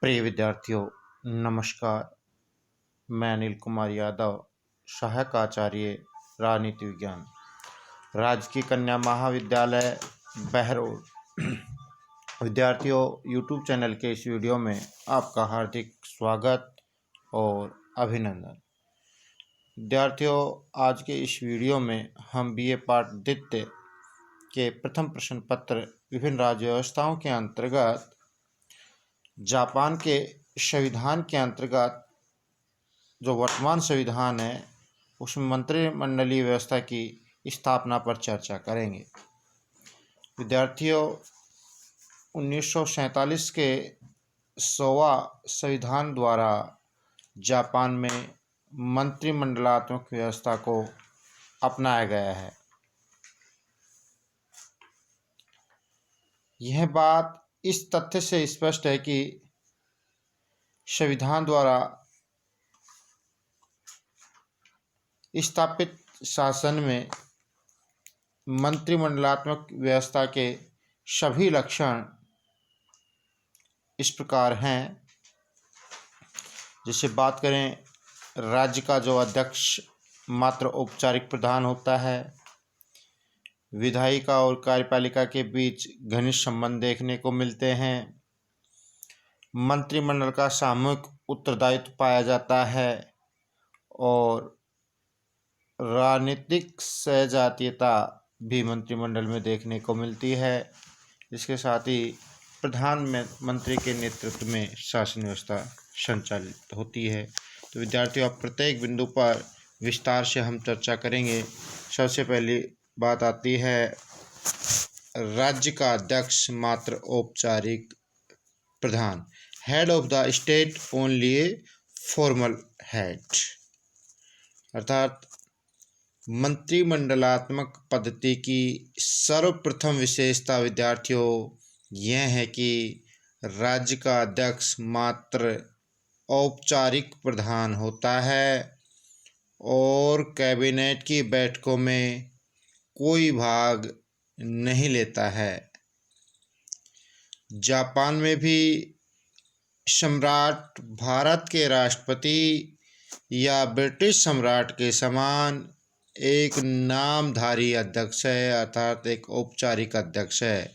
प्रिय विद्यार्थियों, नमस्कार। मैं अनिल कुमार यादव, सहायक आचार्य राजनीति विज्ञान, राजकीय कन्या महाविद्यालय बहरोड। विद्यार्थियों, यूट्यूब चैनल के इस वीडियो में आपका हार्दिक स्वागत और अभिनंदन। विद्यार्थियों, आज के इस वीडियो में हम बीए पाठ द्वितीय के प्रथम प्रश्न पत्र विभिन्न राज्य व्यवस्थाओं के अंतर्गत जापान के संविधान के अंतर्गत जो वर्तमान संविधान है उसमें मंत्रिमंडलीय व्यवस्था की स्थापना पर चर्चा करेंगे। विद्यार्थियों, 1947 के 100वां संविधान द्वारा जापान में मंत्रिमंडलात्मक व्यवस्था को अपनाया गया है। यह बात इस तथ्य से स्पष्ट है कि संविधान द्वारा स्थापित शासन में मंत्रिमंडलात्मक व्यवस्था के सभी लक्षण इस प्रकार हैं। जैसे बात करें, राज्य का जो अध्यक्ष मात्र औपचारिक प्रधान होता है। विधायिका और कार्यपालिका के बीच घनिष्ठ संबंध देखने को मिलते हैं। मंत्रिमंडल का सामूहिक उत्तरदायित्व पाया जाता है और राजनीतिक सहजातीयता भी मंत्रिमंडल में देखने को मिलती है। इसके साथ ही प्रधानमंत्री के नेतृत्व में शासन व्यवस्था संचालित होती है। तो विद्यार्थियों, अब प्रत्येक बिंदु पर विस्तार से हम चर्चा करेंगे। सबसे पहली बात आती है, राज्य का अध्यक्ष मात्र औपचारिक प्रधान, head of the state only a formal head. अर्थात मंत्रिमंडलात्मक पद्धति की सर्वप्रथम विशेषता विद्यार्थियों यह है कि राज्य का अध्यक्ष मात्र औपचारिक प्रधान होता है और कैबिनेट की बैठकों में कोई भाग नहीं लेता है। जापान में भी सम्राट भारत के राष्ट्रपति या ब्रिटिश सम्राट के समान एक नामधारी अध्यक्ष है, अर्थात एक औपचारिक अध्यक्ष है।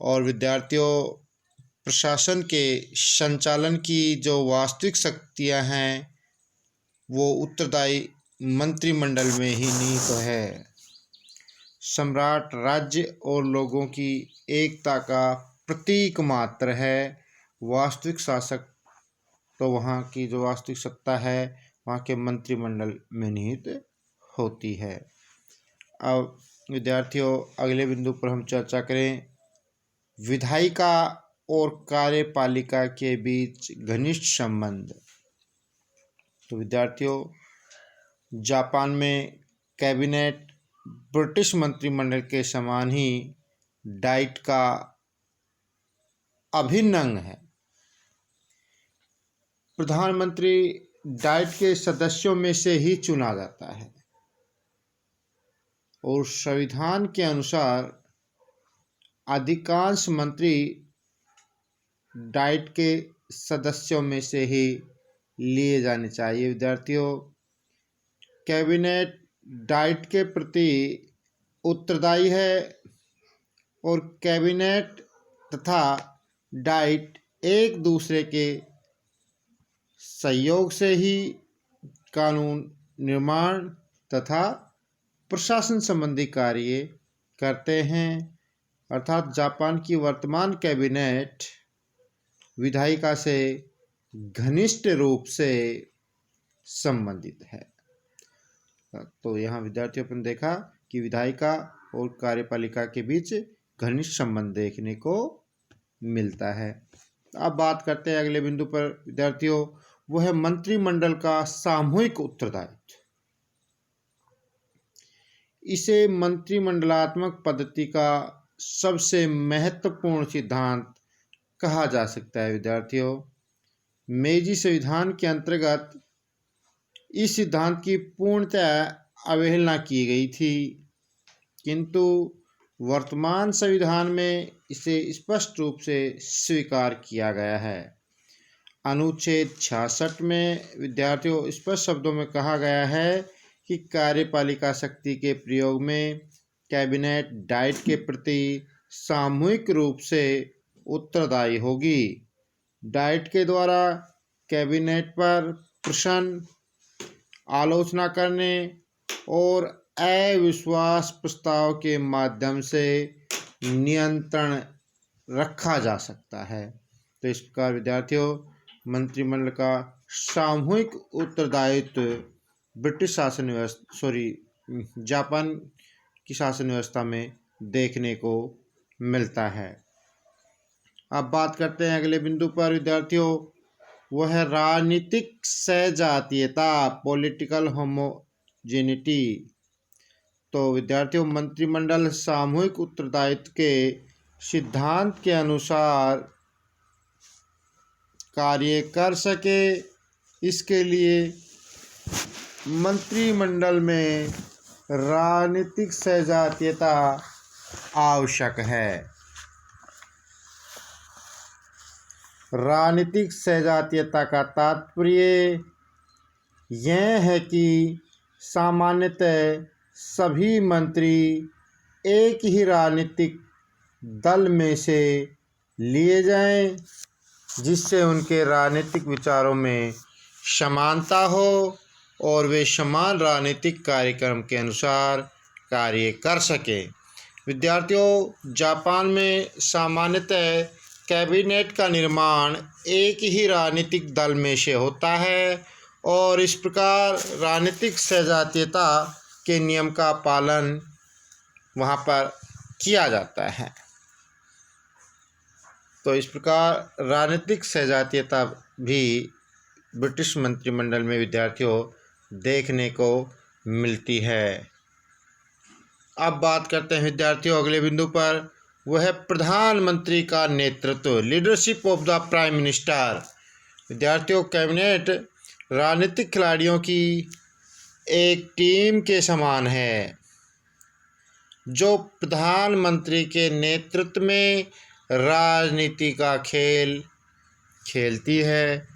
और विद्यार्थियों, प्रशासन के संचालन की जो वास्तविक शक्तियां हैं वो उत्तरदायी मंत्रिमंडल में ही निहित है। सम्राट राज्य और लोगों की एकता का प्रतीक मात्र है। वास्तविक शासक तो वहाँ की जो वास्तविक सत्ता है वहाँ के मंत्रिमंडल में निहित होती है। अब विद्यार्थियों, अगले बिंदु पर हम चर्चा करें, विधायिका और कार्यपालिका के बीच घनिष्ठ संबंध। तो विद्यार्थियों, जापान में कैबिनेट ब्रिटिश मंत्रिमंडल के समान ही डाइट का अभिन्न अंग है। प्रधानमंत्री डाइट के सदस्यों में से ही चुना जाता है और संविधान के अनुसार अधिकांश मंत्री डाइट के सदस्यों में से ही लिए जाने चाहिए। विद्यार्थियों, कैबिनेट डाइट के प्रति उत्तरदायी है और कैबिनेट तथा डाइट एक दूसरे के सहयोग से ही कानून निर्माण तथा प्रशासन संबंधी कार्य करते हैं। अर्थात जापान की वर्तमान कैबिनेट विधायिका से घनिष्ठ रूप से संबंधित है। तो यहाँ विद्यार्थियों ने देखा कि विधायिका और कार्यपालिका के बीच घनिष्ठ संबंध देखने को मिलता है। अब बात करते हैं अगले बिंदु पर विद्यार्थियों, वो है मंत्रिमंडल का सामूहिक उत्तरदायित्व। इसे मंत्रिमंडलात्मक पद्धति का सबसे महत्वपूर्ण सिद्धांत कहा जा सकता है। विद्यार्थियों, मेजी संविधान के अंतर्गत इस सिद्धांत की पूर्णतः अवहेलना की गई थी, किंतु वर्तमान संविधान में इसे स्पष्ट रूप से स्वीकार किया गया है। अनुच्छेद 66 में विद्यार्थियों स्पष्ट शब्दों में कहा गया है कि कार्यपालिका शक्ति के प्रयोग में कैबिनेट डाइट के प्रति सामूहिक रूप से उत्तरदायी होगी। डाइट के द्वारा कैबिनेट पर प्रश्न, आलोचना करने और अविश्वास प्रस्ताव के माध्यम से नियंत्रण रखा जा सकता है। तो इस प्रकार विद्यार्थियों मंत्रिमंडल का सामूहिक उत्तरदायित्व ब्रिटिश शासन व्यवस्था जापान की शासन व्यवस्था में देखने को मिलता है। अब बात करते हैं अगले बिंदु पर विद्यार्थियों, वह है राजनीतिक सहजातीयता, पॉलिटिकल होमोजेनिटी। तो विद्यार्थियों मंत्रिमंडल सामूहिक उत्तरदायित्व के सिद्धांत के अनुसार कार्य कर सके, इसके लिए मंत्रिमंडल में राजनीतिक सहजातीयता आवश्यक है। राजनीतिक सहजातीयता का तात्पर्य यह है कि सामान्यतः सभी मंत्री एक ही राजनीतिक दल में से लिए जाएं, जिससे उनके राजनीतिक विचारों में समानता हो और वे समान राजनीतिक कार्यक्रम के अनुसार कार्य कर सकें। विद्यार्थियों जापान में सामान्यतः कैबिनेट का निर्माण एक ही राजनीतिक दल में से होता है और इस प्रकार राजनीतिक सहजातीयता के नियम का पालन वहाँ पर किया जाता है। तो इस प्रकार राजनीतिक सहजातीयता भी ब्रिटिश मंत्रिमंडल में विद्यार्थियों देखने को मिलती है। अब बात करते हैं विद्यार्थियों अगले बिंदु पर, वह है प्रधानमंत्री का नेतृत्व, leadership of the prime minister. विद्यार्थियों कैबिनेट राजनीतिक खिलाड़ियों की एक टीम के समान है जो प्रधानमंत्री के नेतृत्व में राजनीति का खेल खेलती है।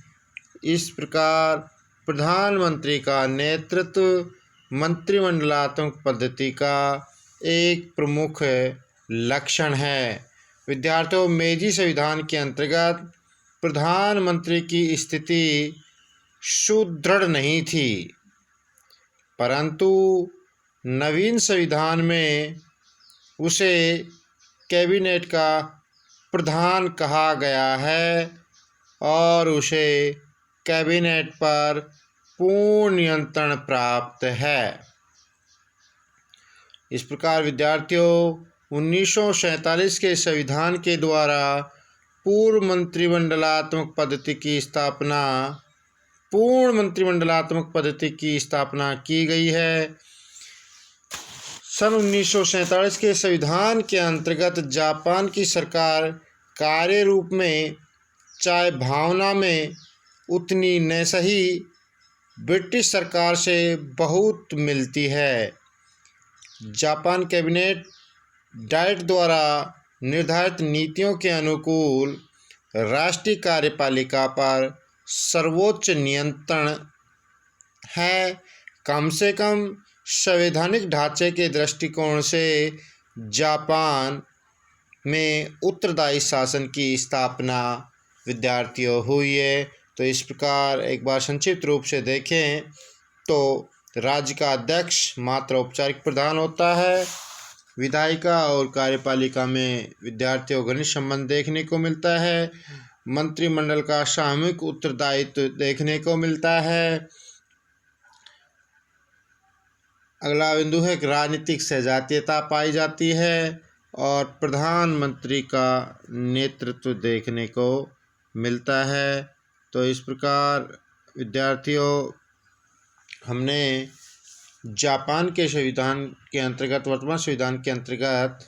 इस प्रकार प्रधानमंत्री का नेतृत्व मंत्रिमंडलात्मक पद्धति का एक प्रमुख लक्षण है। विद्यार्थियों मेजी संविधान के अंतर्गत प्रधानमंत्री की स्थिति सुदृढ़ नहीं थी, परंतु नवीन संविधान में उसे कैबिनेट का प्रधान कहा गया है और उसे कैबिनेट पर पूर्ण नियंत्रण प्राप्त है। इस प्रकार विद्यार्थियों 1947 के संविधान के द्वारा पूर्ण मंत्रिमंडलात्मक पद्धति की स्थापना की गई है। सन 1947 के संविधान के अंतर्गत जापान की सरकार कार्य रूप में चाहे भावना में उतनी न सही ब्रिटिश सरकार से बहुत मिलती है। जापान कैबिनेट डाइट द्वारा निर्धारित नीतियों के अनुकूल राष्ट्रीय कार्यपालिका पर सर्वोच्च नियंत्रण है। कम से कम संवैधानिक ढांचे के दृष्टिकोण से जापान में उत्तरदायी शासन की स्थापना विद्यार्थियों हुई है। तो इस प्रकार एक बार संक्षिप्त रूप से देखें तो राज्य का अध्यक्ष मात्र औपचारिक प्रधान होता है। विधायिका और कार्यपालिका में विद्यार्थियों घनिष्ठ संबंध देखने को मिलता है। मंत्रिमंडल का सामूहिक उत्तरदायित्व देखने को मिलता है। अगला बिंदु है राजनीतिक सहजातीयता पाई जाती है और प्रधानमंत्री का नेतृत्व देखने को मिलता है। तो इस प्रकार विद्यार्थियों हमने जापान के संविधान के अंतर्गत वर्तमान संविधान के अंतर्गत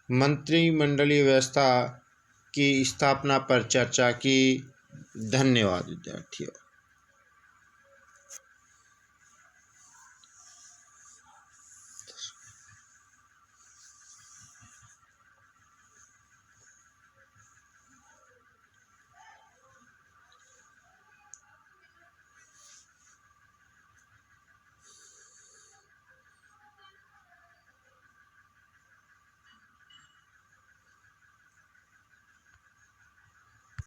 मंत्रिमंडलीय व्यवस्था की स्थापना पर चर्चा की। धन्यवाद विद्यार्थियों।